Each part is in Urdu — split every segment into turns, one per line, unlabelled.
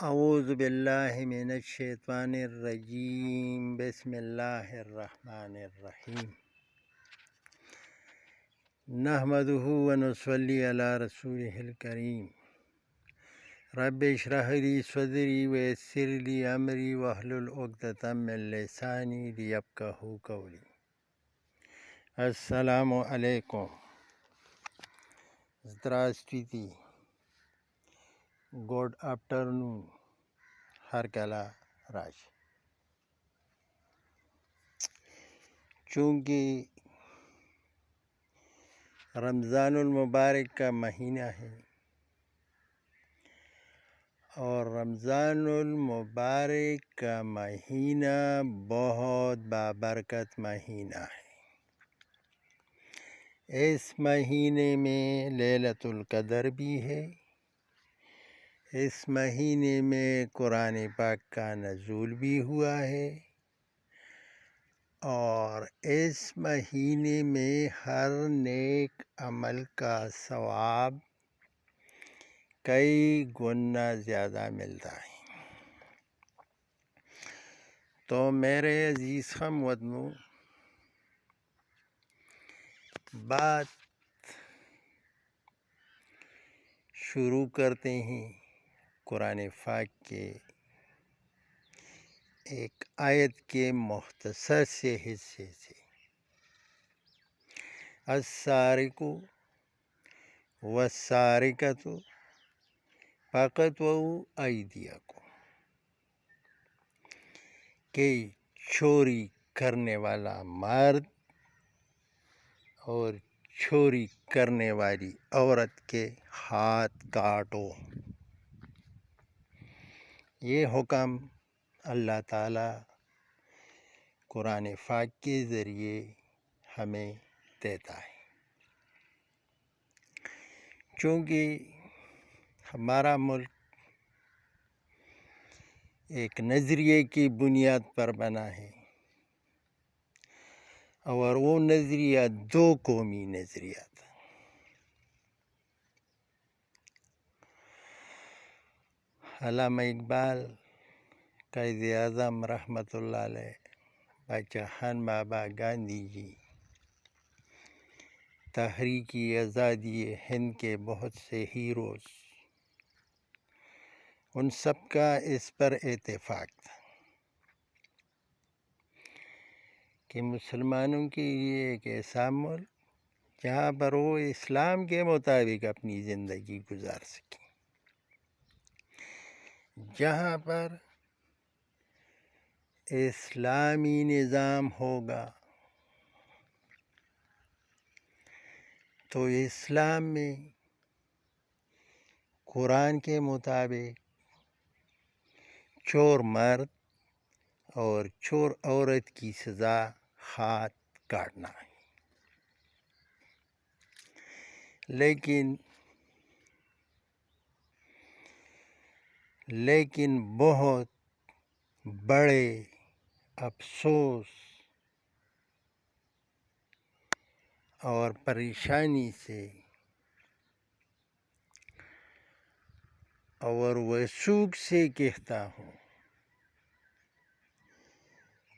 اعوذ باللہ من الشیطان الرجیم بسم اللہ الرحمن الرحیم نحمدہ ونصلی علی رسولہ الکریم رب اشرح لی صدری ویسر لی امری واحلل عقدۃ من لسانی لیفقہوا قولی۔ السلام علیکم. Здравствуйте. Good afternoon. ہرکلا راج. چونکہ رمضان المبارک کا مہینہ ہے اور رمضان المبارک کا مہینہ بہت بابرکت مہینہ ہے. اس مہینے میں لیلۃ القدر بھی ہے. اس مہینے میں قرآن پاک کا نزول بھی ہوا ہے اور اس مہینے میں ہر نیک عمل کا ثواب کئی گنا زیادہ ملتا ہے. تو میرے عزیز ہم وطنو، بات شروع کرتے ہیں قرآن پاک کے ایک آیت کے مختصر سے حصے سے. السارق والسارقۃ فاقطعوا ایدیکم، کہ چوری کرنے والا مرد اور چوری کرنے والی عورت کے ہاتھ کاٹو. یہ حکم اللہ تعالیٰ قرآن پاک کے ذریعے ہمیں دیتا ہے. چونکہ ہمارا ملک ایک نظریے کی بنیاد پر بنا ہے اور وہ نظریہ دو قومی نظریہ تھا. علامہ اقبال قائد اعظم رحمۃ اللہ علیہ، بادشاہان بابا گاندھی جی، تحریکی آزادی ہند کے بہت سے ہیروز، ان سب کا اس پر اتفاق تھا کہ مسلمانوں کے لیے ایک ایسا ملک جہاں پر وہ اسلام کے مطابق اپنی زندگی گزار سکیں، جہاں پر اسلامی نظام ہوگا تو اسلام میں قرآن کے مطابق چور مرد اور چور عورت کی سزا ہاتھ کاٹنا ہے. لیکن بہت بڑے افسوس اور پریشانی سے اور وثوق سے کہتا ہوں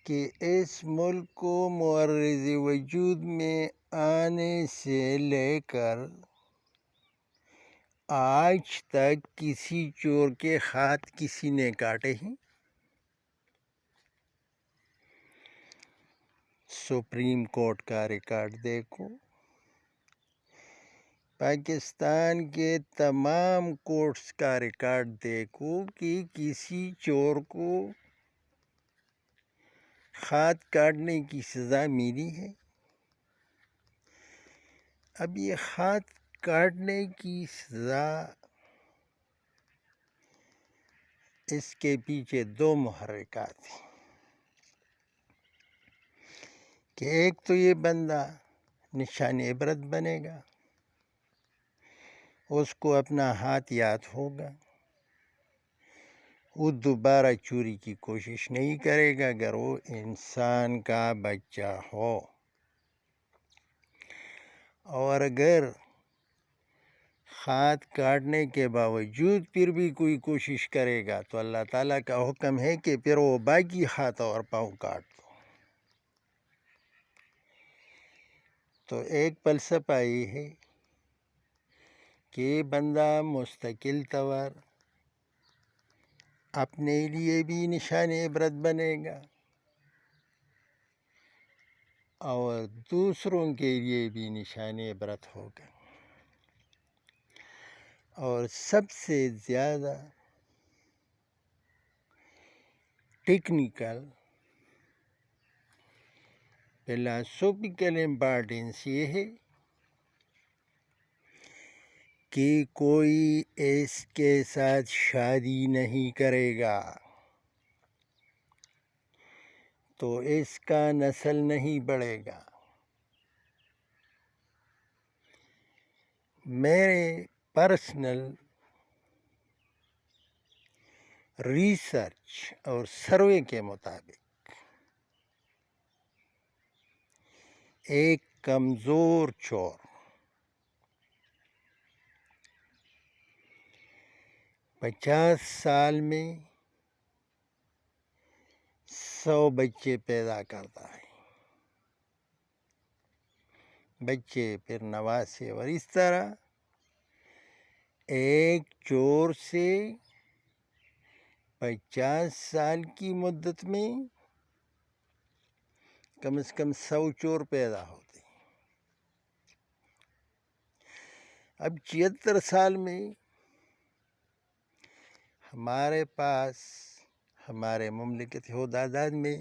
کہ اس ملک کو معرض وجود میں آنے سے لے کر آج تک کسی چور کے ہاتھ کسی نے کاٹے ہیں؟ سپریم کورٹ کا ریکارڈ دیکھو، پاکستان کے تمام کورٹس کا ریکارڈ دیکھو کہ کسی چور کو ہاتھ کاٹنے کی سزا ملی ہے؟ اب یہ ہاتھ کاٹنے کی سزا، اس کے پیچھے دو محرکات ہیں کہ ایک تو یہ بندہ نشان عبرت بنے گا، اس کو اپنا ہاتھ یاد ہوگا، وہ دوبارہ چوری کی کوشش نہیں کرے گا اگر وہ انسان کا بچہ ہو. اور اگر ہاتھ کاٹنے کے باوجود پھر بھی کوئی کوشش کرے گا تو اللہ تعالیٰ کا حکم ہے کہ پھر وہ باقی ہاتھ اور پاؤں کاٹ دو. تو ایک فلسفہ یہ ہے کہ بندہ مستقل طور اپنے لیے بھی نشان عبرت بنے گا اور دوسروں کے لیے بھی نشان عبرت ہوگا. اور سب سے زیادہ ٹیکنیکل فلاسفیکل امپارٹنس یہ ہے کہ کوئی اس کے ساتھ شادی نہیں کرے گا تو اس کا نسل نہیں بڑھے گا. میرے پرسنل ریسرچ اور سروے کے مطابق ایک کمزور چور 50 سال میں 100 بچے پیدا کرتا ہے. بچے پھر نواسے اور اس طرح ایک چور سے 50 سال کی مدت میں کم از کم 100 چور پیدا ہوتے ہیں. اب 76 سال میں ہمارے پاس ہمارے مملکت ہداداد میں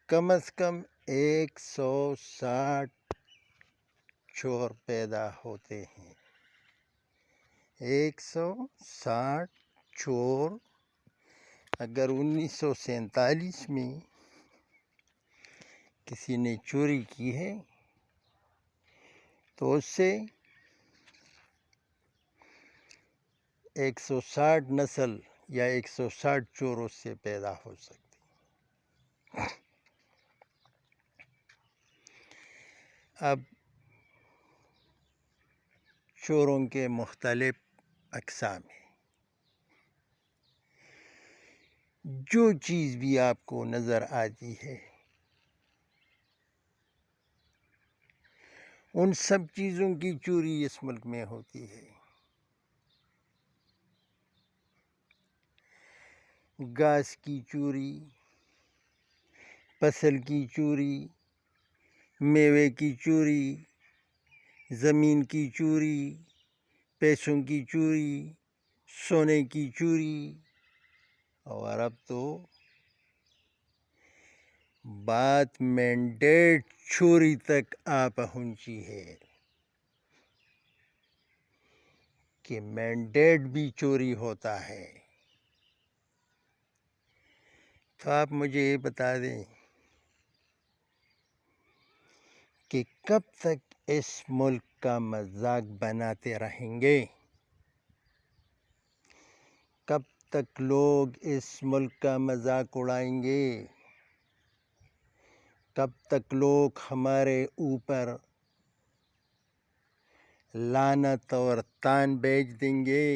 کم از کم 160 چور پیدا ہوتے ہیں. 160 چور اگر 1947 میں کسی نے چوری کی ہے تو اس سے 160 نسل یا 160 چور اس سے پیدا ہو سکتی. اب چوروں کے مختلف اقسام ہیں. جو چیز بھی آپ کو نظر آتی ہے ان سب چیزوں کی چوری اس ملک میں ہوتی ہے. گھاس کی چوری، فصل کی چوری، میوے کی چوری، زمین کی چوری، پیسوں کی چوری، سونے کی چوری، اور اب تو بات مینڈیٹ چوری تک آ پہنچی ہے کہ مینڈیٹ بھی چوری ہوتا ہے. تو آپ مجھے یہ بتا دیں کہ کب تک اس ملک کا مذاق بناتے رہیں گے؟ کب تک لوگ اس ملک کا مذاق اڑائیں گے؟ کب تک لوگ ہمارے اوپر لعنت اور طعن بیچ دیں گے؟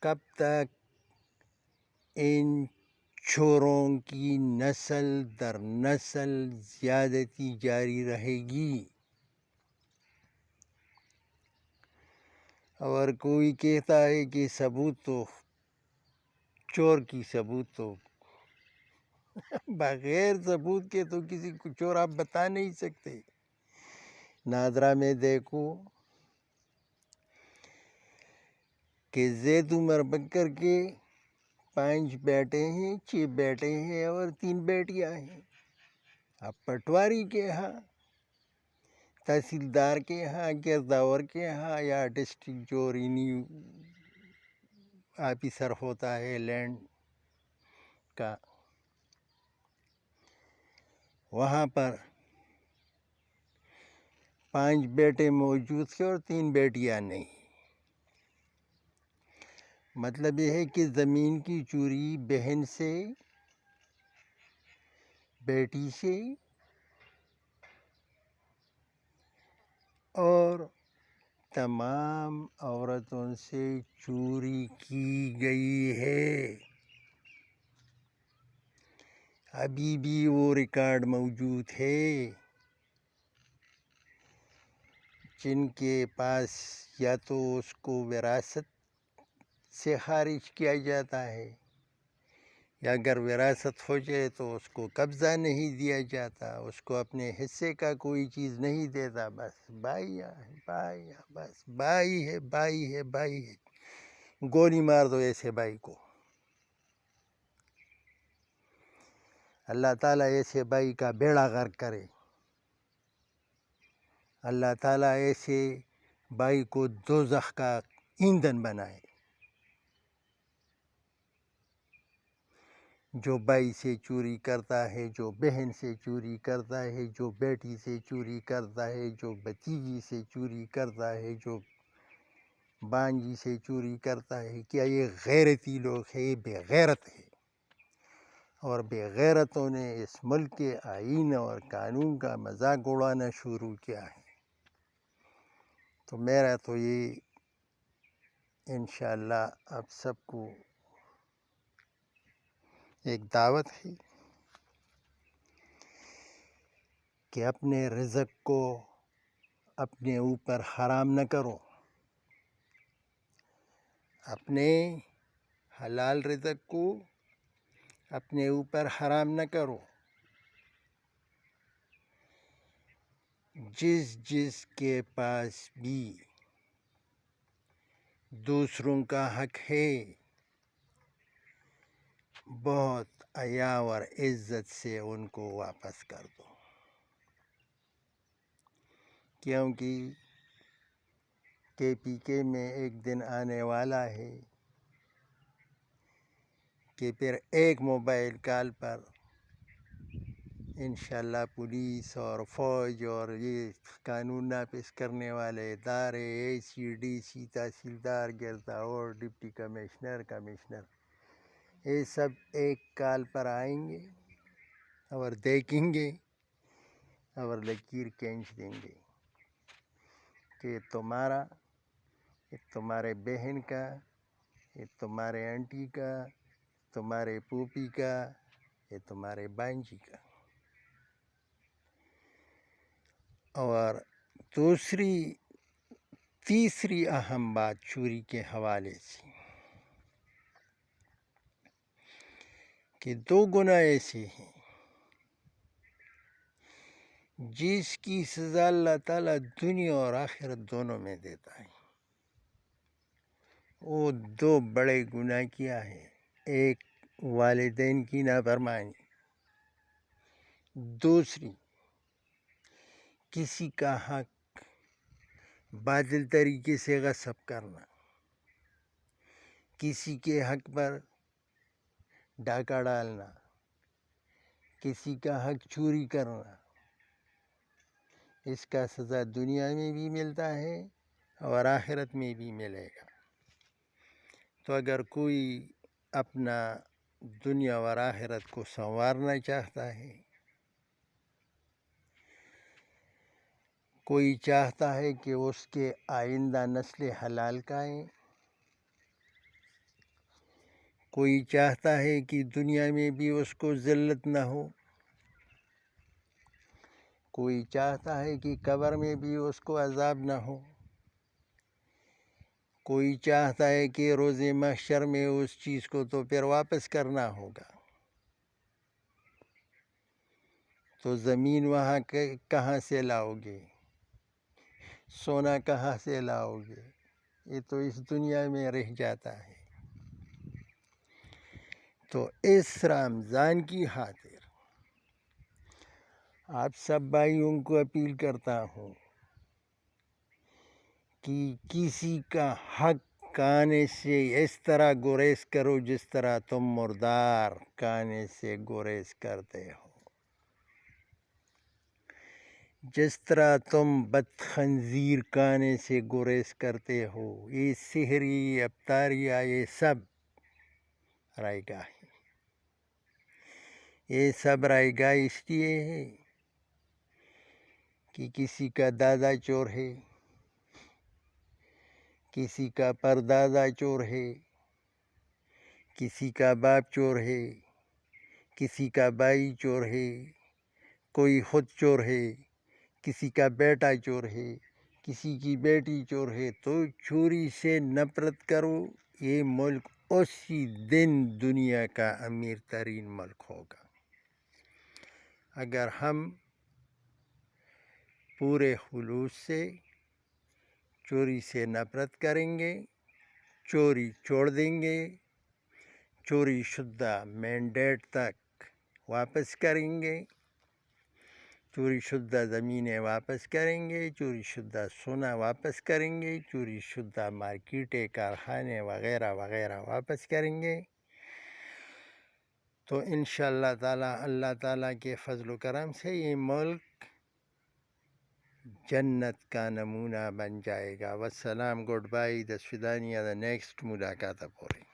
کب تک ان چوروں کی نسل در نسل زیادتی جاری رہے گی؟ اور کوئی کہتا ہے کہ ثبوت تو چور کی ثبوت تو بغیر ثبوت کے تو کسی کو چور آپ بتا نہیں سکتے. نادرا میں دیکھو کہ زید عمر بکر کے 5 بیٹے ہیں، 6 بیٹے ہیں اور 3 بیٹیاں ہیں. اب پٹواری کے ہاں، تحصیلدار کے ہاں، گرداور کے ہاں، یا ڈسٹرکٹ جو ریونیو آفیسر ہوتا ہے لینڈ کا، وہاں پر 5 بیٹے موجود تھے اور 3 بیٹیاں نہیں. مطلب یہ ہے کہ زمین کی چوری بہن سے، بیٹی سے تمام عورتوں سے چوری کی گئی ہے. ابھی بھی وہ ریکارڈ موجود ہے. جن کے پاس یا تو اس کو وراثت سے خارج کیا جاتا ہے، یا اگر وراثت ہو جائے تو اس کو قبضہ نہیں دیا جاتا، اس کو اپنے حصے کا کوئی چیز نہیں دیتا. بس بھائی ہے، بھائی ہے، بس بھائی ہے، بھائی ہے، بھائی ہے. گولی مار دو ایسے بھائی کو. اللہ تعالیٰ ایسے بھائی کا بیڑا غرق کرے. اللہ تعالیٰ ایسے بھائی کو دوزخ کا ایندھن بنائے. جو بھائی سے چوری کرتا ہے، جو بہن سے چوری کرتا ہے، جو بیٹی سے چوری کرتا ہے، جو بھتیجی سے چوری کرتا ہے، جو بانجی سے چوری کرتا ہے، کیا یہ غیرتی لوگ ہیں؟ یہ بے غیرت ہے. اور بے غیرتوں نے اس ملک کے آئین اور قانون کا مذاق اڑانا شروع کیا ہے. تو میرا تو یہ انشاءاللہ آپ سب کو ایک دعوت ہے کہ اپنے رزق کو اپنے اوپر حرام نہ کرو. اپنے حلال رزق کو اپنے اوپر حرام نہ کرو. جس کے پاس بھی دوسروں کا حق ہے، بہت حیا اور عزت سے ان کو واپس کر دو. کیونکہ KPK میں ایک دن آنے والا ہے کہ پھر ایک موبائل کال پر انشاءاللہ پولیس اور فوج اور یہ قانون نافذ کرنے والے ادارے، ACDC، تحصیلدار، گرداور، ڈپٹی کمشنر، یہ سب ایک کال پر آئیں گے اور دیکھیں گے اور لکیر کھینچ دیں گے کہ یہ تمہارا، یہ تمہارے بہن کا، یہ تمہارے آنٹی کا، تمہارے پھوپھی کا، یہ تمہارے بانجی کا. اور تیسری اہم بات چوری کے حوالے سے کہ 2 گناہ ایسے ہیں جس کی سزا اللہ تعالیٰ دنیا اور آخرت دونوں میں دیتا ہے. وہ 2 بڑے گناہ کیا ہے؟ ایک والدین کی نافرمانی، دوسری کسی کا حق باطل طریقے سے غصب کرنا، کسی کے حق پر ڈاکہ ڈالنا، کسی کا حق چوری کرنا. اس کا سزا دنیا میں بھی ملتا ہے اور آخرت میں بھی ملے گا. تو اگر کوئی اپنا دنیا اور آخرت کو سنوارنا چاہتا ہے، کوئی چاہتا ہے کہ اس کے آئندہ نسل حلال کھائیں، کوئی چاہتا ہے کہ دنیا میں بھی اس کو ذلت نہ ہو، کوئی چاہتا ہے کہ قبر میں بھی اس کو عذاب نہ ہو، کوئی چاہتا ہے کہ روز محشر میں اس چیز کو تو پھر واپس کرنا ہوگا. تو زمین وہاں کہاں سے لاؤ گے؟ سونا کہاں سے لاؤ گے؟ یہ تو اس دنیا میں رہ جاتا ہے. تو اس رمضان کی خاطر آپ سب بھائیوں کو اپیل کرتا ہوں کہ کسی کا حق کھانے سے اس طرح گریز کرو جس طرح تم مردار کھانے سے گریز کرتے ہو، جس طرح تم بد خنزیر کھانے سے گریز کرتے ہو. یہ سحری، افطاریہ، یہ سب رائے گاہ ہے. یہ سب رائے گاہ اس لیے ہے کہ کسی کا دادا چور ہے، کسی کا پردادا چور ہے، کسی کا باپ چور ہے، کسی کا بھائی چور ہے، کوئی خود چور ہے، کسی کا بیٹا چور ہے، کسی کی بیٹی چور ہے، تو چوری سے نفرت کرو، یہ ملک اسی دن دنیا کا امیر ترین ملک ہوگا۔ اگر ہم پورے خلوص سے چوری سے نفرت کریں گے، چوری چھوڑ دیں گے، چوری شدہ مینڈیٹ تک واپس کریں گے، چوری شدہ زمینیں واپس کریں گے، چوری شدہ سونا واپس کریں گے، چوری شدہ مارکیٹیں، کارخانے وغیرہ وغیرہ واپس کریں گے، تو انشاءاللہ تعالی اللہ تعالیٰ کے فضل و کرم سے یہ ملک جنت کا نمونہ بن جائے گا۔ والسلام، گڈ بائی، دس ودانیہ، دا نیکسٹ ملاقات پر۔